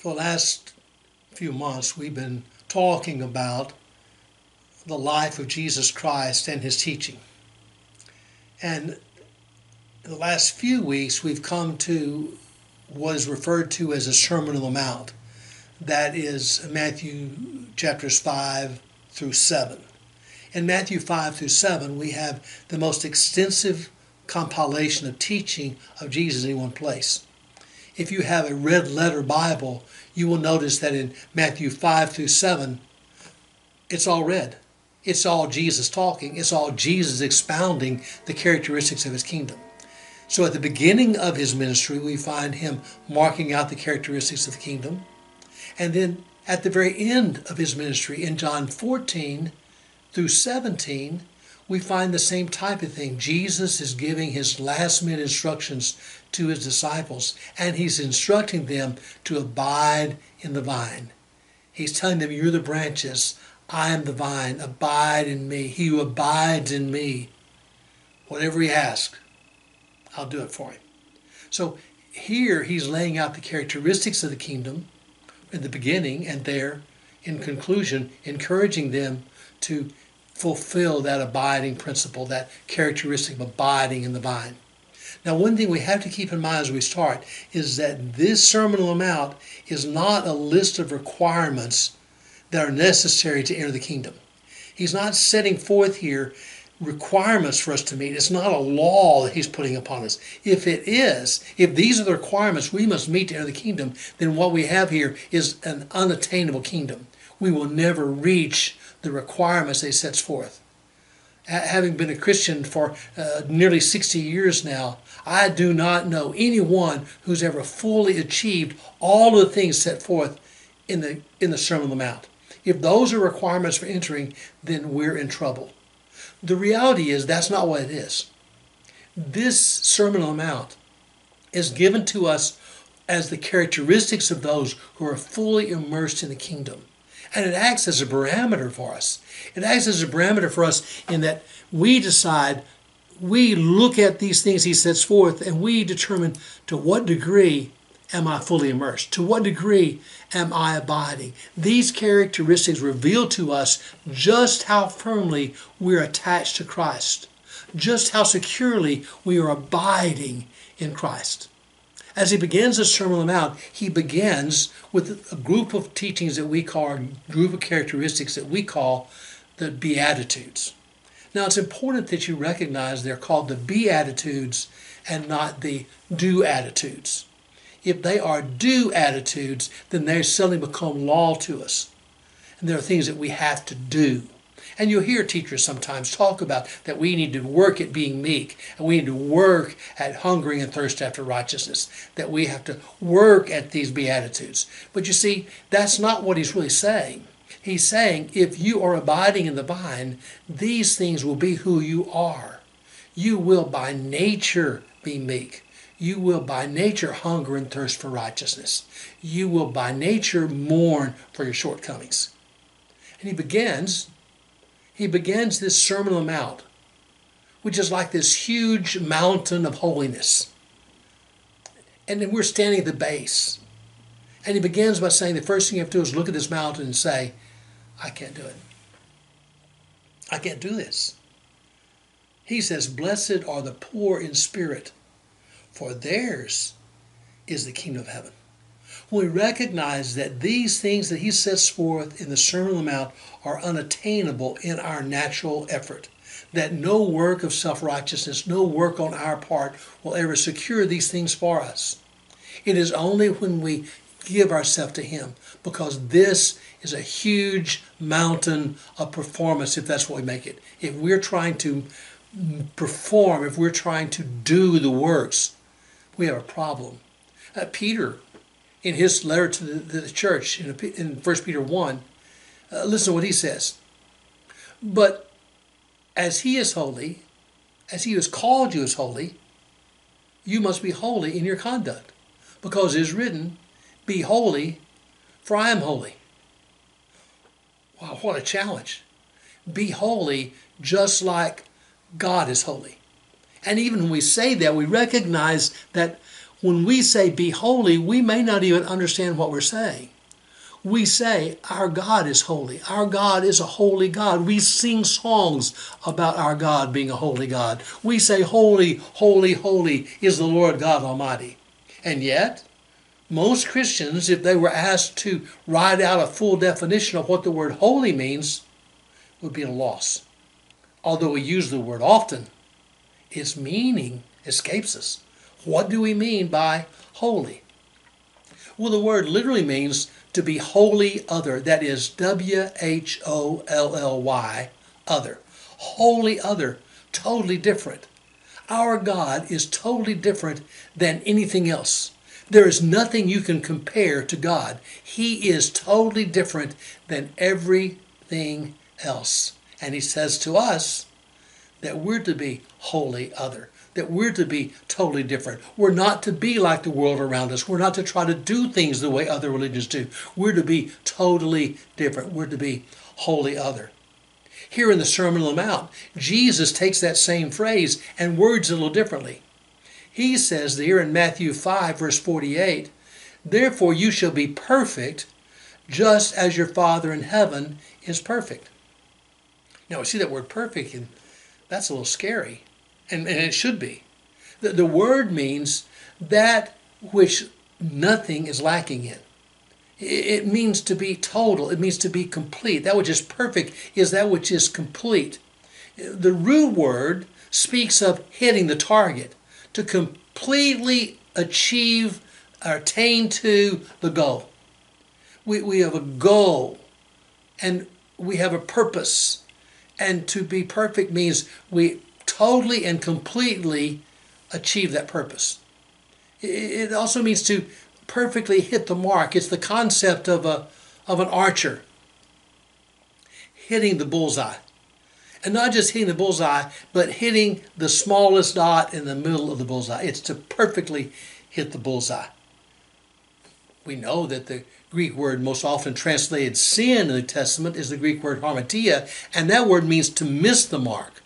For the last few months, we've been talking about the life of Jesus Christ and his teaching. And in the last few weeks, we've come to what is referred to as the Sermon on the Mount. That is Matthew chapters 5 through 7. In Matthew 5 through 7, we have the most extensive compilation of teaching of Jesus in one place. If you have a red letter Bible, you will notice that in Matthew 5 through 7, it's all red. It's all Jesus talking. It's all Jesus expounding the characteristics of his kingdom. So at the beginning of his ministry, we find him marking out the characteristics of the kingdom. And then at the very end of his ministry, in John 14 through 17, we find the same type of thing. Jesus is giving his last minute instructions to his disciples, and he's instructing them to abide in the vine. He's telling them, you're the branches, I am the vine, abide in me. He who abides in me, whatever he asks, I'll do it for him. So here he's laying out the characteristics of the kingdom in the beginning, and there in conclusion, encouraging them to fulfill that abiding principle, that characteristic of abiding in the vine. Now, one thing we have to keep in mind as we start is that this Sermon on the Mount is not a list of requirements that are necessary to enter the kingdom. He's not setting forth here requirements for us to meet. It's not a law that he's putting upon us. If it is, if these are the requirements we must meet to enter the kingdom, then what we have here is an unattainable kingdom. We will never reach the requirements that he sets forth. Having been a Christian for nearly 60 years now, I do not know anyone who's ever fully achieved all of the things set forth in the Sermon on the Mount. If those are requirements for entering, then we're in trouble. The reality is that's not what it is. This Sermon on the Mount is given to us as the characteristics of those who are fully immersed in the kingdom. And it acts as a barometer for us. It acts as a barometer for us in that we decide, we look at these things he sets forth, and we determine to what degree am I fully immersed? To what degree am I abiding? These characteristics reveal to us just how firmly we're attached to Christ, just how securely we are abiding in Christ. As he begins the Sermon on the Mount, he begins with a group of teachings that we call, a group of characteristics that we call the Beatitudes. Now, it's important that you recognize they're called the Beatitudes and not the Do-attitudes. If they are do-attitudes, then they suddenly become law to us. And there are things that we have to do. And you'll hear teachers sometimes talk about that we need to work at being meek, and we need to work at hungering and thirst after righteousness, that we have to work at these Beatitudes. But you see, that's not what he's really saying. He's saying, if you are abiding in the vine, these things will be who you are. You will by nature be meek. You will by nature hunger and thirst for righteousness. You will by nature mourn for your shortcomings. And he begins this Sermon on the Mount, which is like this huge mountain of holiness. And then we're standing at the base. And he begins by saying the first thing you have to do is look at this mountain and say, I can't do it. I can't do this. He says, blessed are the poor in spirit, for theirs is the kingdom of heaven. When we recognize that these things that he sets forth in the Sermon on the Mount are unattainable in our natural effort, that no work of self-righteousness, no work on our part will ever secure these things for us. It is only when we give ourselves to him, because this is a huge mountain of performance, if that's what we make it. If we're trying to perform, if we're trying to do the works, we have a problem. Peter, in his letter to the church, in 1 Peter 1, listen to what he says. But as he is holy, as he has called you as holy, you must be holy in your conduct. Because it is written, be holy, for I am holy. Wow, what a challenge. Be holy just like God is holy. And even when we say that, we recognize that When we say be holy, we may not even understand what we're saying. We say our God is holy. Our God is a holy God. We sing songs about our God being a holy God. We say holy, holy, holy is the Lord God Almighty. And yet, most Christians, if they were asked to write out a full definition of what the word holy means, would be at a loss. Although we use the word often, its meaning escapes us. What do we mean by holy? Well, the word literally means to be wholly other. That is W-H-O-L-L-Y, other. Wholly other, totally different. Our God is totally different than anything else. There is nothing you can compare to God. He is totally different than everything else. And he says to us that we're to be wholly other, that we're to be totally different. We're not to be like the world around us. We're not to try to do things the way other religions do. We're to be totally different. We're to be wholly other. Here in the Sermon on the Mount, Jesus takes that same phrase and words it a little differently. He says there in Matthew 5, verse 48, "Therefore you shall be perfect, just as your Father in heaven is perfect." Now, we see that word perfect, and that's a little scary, and it should be. The word means that which nothing is lacking in. It means to be total. It means to be complete. That which is perfect is that which is complete. The root word speaks of hitting the target, to completely achieve or attain to the goal. We have a goal, and we have a purpose. And to be perfect means we totally and completely achieve that purpose. It also means to perfectly hit the mark. It's the concept of an archer hitting the bullseye. And not just hitting the bullseye, but hitting the smallest dot in the middle of the bullseye. It's to perfectly hit the bullseye. We know that the Greek word most often translated sin in the New Testament is the Greek word hamartia, and that word means to miss the mark.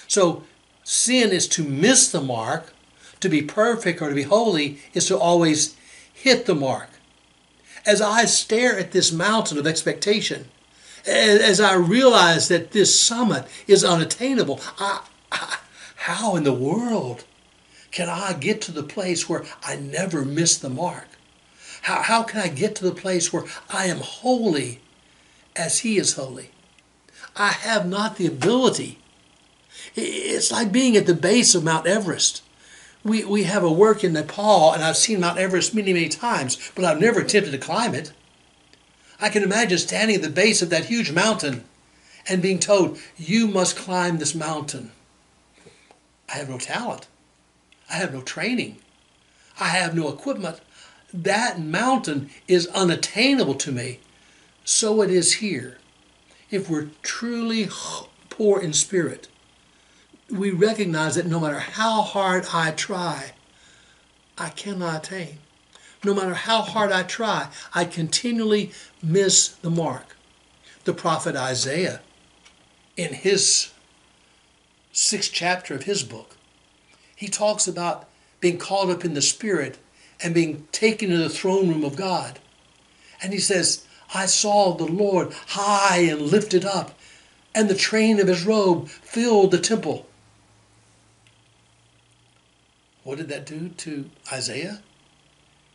So sin is to miss the mark. To be perfect or to be holy is to always hit the mark. As I stare at this mountain of expectation, as I realize that this summit is unattainable, how in the world can I get to the place where I never miss the mark? How can I get to the place where I am holy as He is holy? I have not the ability. It's like being at the base of Mount Everest. We have a work in Nepal, and I've seen Mount Everest many, many times, but I've never attempted to climb it. I can imagine standing at the base of that huge mountain and being told, you must climb this mountain. I have no talent. I have no training. I have no equipment. That mountain is unattainable to me. So it is here. If we're truly poor in spirit, we recognize that no matter how hard I try, I cannot attain. No matter how hard I try, I continually miss the mark. The prophet Isaiah, in his 6th chapter of his book, he talks about being caught up in the Spirit and being taken to the throne room of God. And he says, I saw the Lord high and lifted up, and the train of his robe filled the temple. What did that do to Isaiah?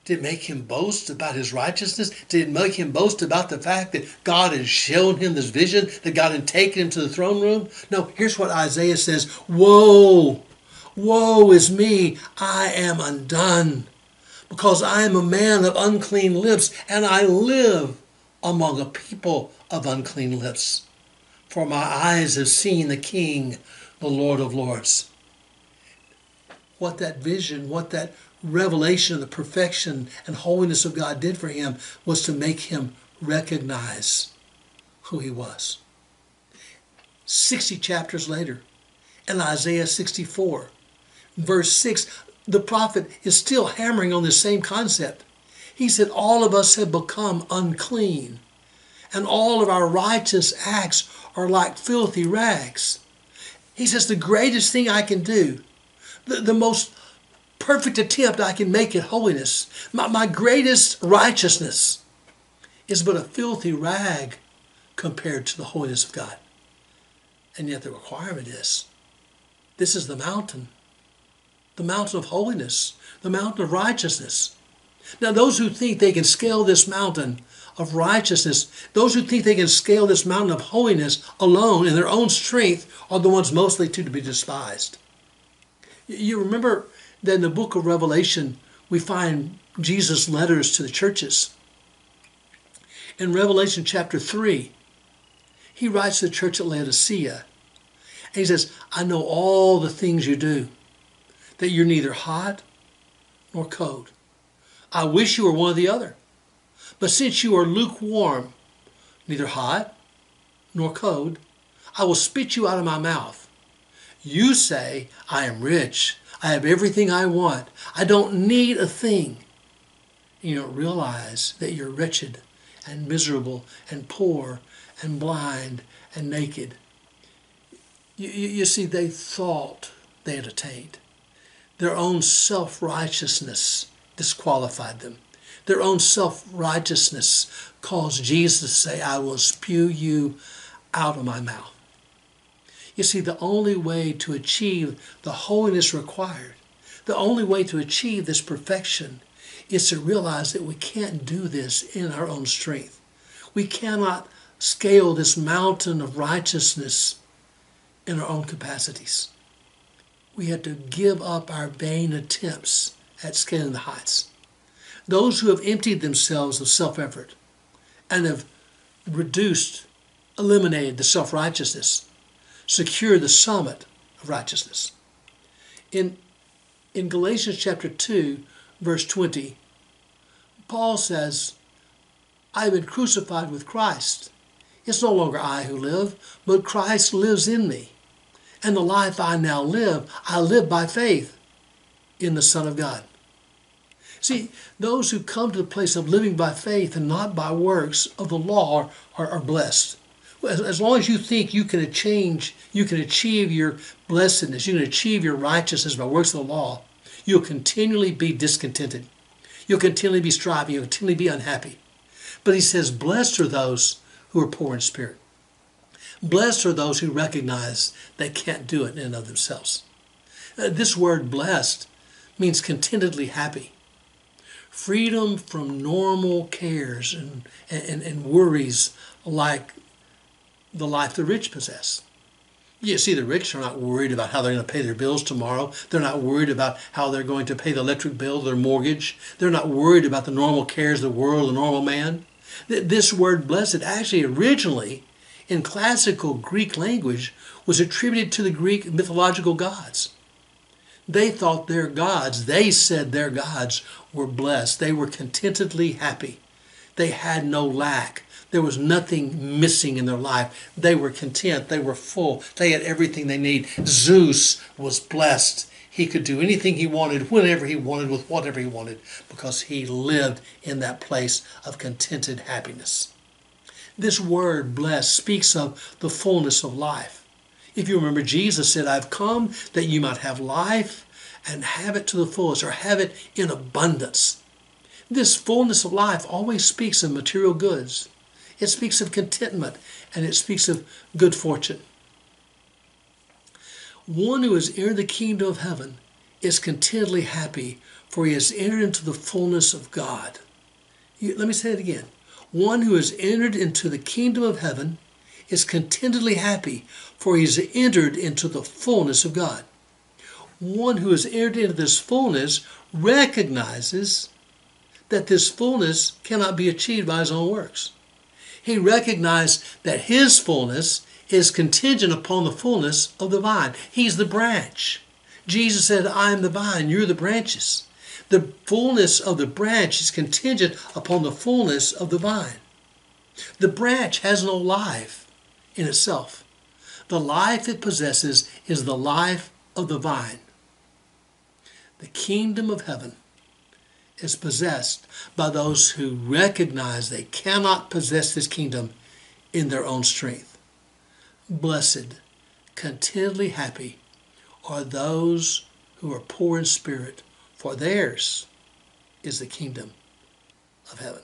Did it make him boast about his righteousness? Did it make him boast about the fact that God had shown him this vision, that God had taken him to the throne room? No, here's what Isaiah says. Woe, woe is me, I am undone, because I am a man of unclean lips, and I live among a people of unclean lips. For my eyes have seen the King, the Lord of Lords. What that vision, what that revelation of the perfection and holiness of God did for him was to make him recognize who he was. 60 chapters later, in Isaiah 64, verse 6, the prophet is still hammering on this same concept. He said, all of us have become unclean, and all of our righteous acts are like filthy rags. He says, the greatest thing I can do, the most perfect attempt I can make at holiness, my greatest righteousness, is but a filthy rag compared to the holiness of God. And yet the requirement is, this is the mountain of holiness, the mountain of righteousness. Now those who think they can scale this mountain of righteousness, those who think they can scale this mountain of holiness alone in their own strength, are the ones mostly to be despised. You remember that in the book of Revelation, we find Jesus' letters to the churches. In Revelation chapter 3, he writes to the church at Laodicea, and he says, I know all the things you do, that you're neither hot nor cold. I wish you were one or the other. But since you are lukewarm, neither hot nor cold, I will spit you out of my mouth. You say, I am rich. I have everything I want. I don't need a thing. And you don't realize that you're wretched and miserable and poor and blind and naked. You see, they thought they had attained. Their own self-righteousness disqualified them. Their own self-righteousness caused Jesus to say, I will spew you out of my mouth. You see, the only way to achieve the holiness required, the only way to achieve this perfection, is to realize that we can't do this in our own strength. We cannot scale this mountain of righteousness in our own capacities. We have to give up our vain attempts at scaling the heights. Those who have emptied themselves of self-effort and have eliminated the self-righteousness, secure the summit of righteousness. In Galatians chapter 2, verse 20, Paul says, I have been crucified with Christ. It's no longer I who live, but Christ lives in me. And the life I now live, I live by faith in the Son of God. See, those who come to the place of living by faith and not by works of the law are blessed. As long as you think you can achieve your blessedness, you can achieve your righteousness by works of the law, you'll continually be discontented. You'll continually be striving. You'll continually be unhappy. But he says, blessed are those who are poor in spirit. Blessed are those who recognize they can't do it in and of themselves. This word blessed means contentedly happy. Freedom from normal cares and worries like the life the rich possess. You see, the rich are not worried about how they're going to pay their bills tomorrow. They're not worried about how they're going to pay the electric bill, their mortgage. They're not worried about the normal cares of the world, the normal man. This word blessed actually originally in classical Greek language was attributed to the Greek mythological gods. They thought their gods, they said their gods were blessed. They were contentedly happy. They had no lack. There was nothing missing in their life. They were content. They were full. They had everything they need. Zeus was blessed. He could do anything he wanted, whenever he wanted, with whatever he wanted, because he lived in that place of contented happiness. This word blessed speaks of the fullness of life. If you remember, Jesus said, I've come that you might have life and have it to the fullest, or have it in abundance. This fullness of life always speaks of material goods. It speaks of contentment, and it speaks of good fortune. One who has entered the kingdom of heaven is contentedly happy, for he has entered into the fullness of God. Let me say it again. One who has entered into the kingdom of heaven is contentedly happy, for he has entered into the fullness of God. One who has entered into this fullness recognizes that this fullness cannot be achieved by his own works. He recognized that his fullness is contingent upon the fullness of the vine. He's the branch. Jesus said, I am the vine, you're the branches. The fullness of the branch is contingent upon the fullness of the vine. The branch has no life in itself. The life it possesses is the life of the vine. The kingdom of heaven is possessed by those who recognize they cannot possess this kingdom in their own strength. Blessed, contentedly happy are those who are poor in spirit, for theirs is the kingdom of heaven.